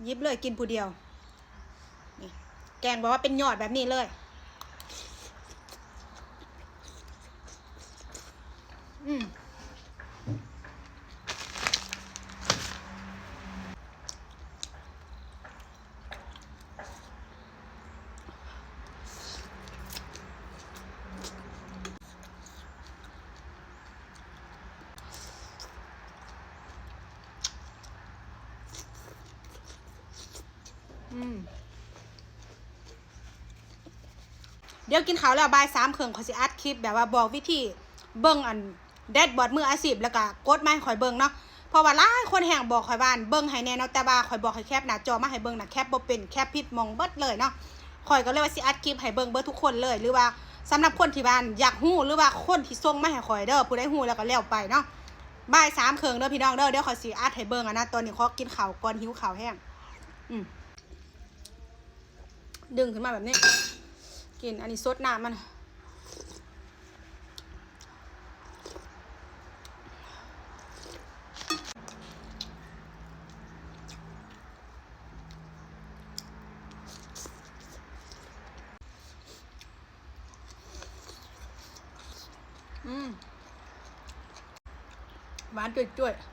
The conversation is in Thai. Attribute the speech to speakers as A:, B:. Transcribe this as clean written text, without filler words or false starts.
A: ยิบเลยกินผู้เดียวนี่แกงบอกว่าเป็นยอดแบบนี้เลยเดี๋ยวกินข้าวแล้วบ่าย3 ครึ่งขอสิอัดคลิปแบบว่าบอกวิธีเบิ่งอันแดดบอร์ดมืออาชีพแล้วก็กดมาให้ข่อยเบิ่งเนาะเพราะว่าหลายคนแห่งบอกข่อยว่าเบิ่งให้แน่เนาะแต่ว่าข่อยบอกให้แคปหน้าจอมาให้เบิ่งน่ะแคปบ่เป็นแคปผิดมองเบิดเลยเนาะข่อยก็เลยว่าสิอัดคลิปให้เบิ่งเบิดทุกคนเลยหรือว่าสำหรับคนที่บ้านอยากฮู้หรือว่าคนที่ส่งมาให้ข่อยเด้อผู้ใดฮู้แล้วก็แล้วไปเนาะบ่าย3 ครึ่งเด้อพี่น้องเด้อเดี๋ยวข่อยสิอัดให้เบิ่งอ่ะนะตอนนี้ขอกินข้าวก่อนหิวข้าวแห้งดึงขึ้นมาแบบนี้กินอันนี้ซดน้ำมันหวานจุ่ยๆ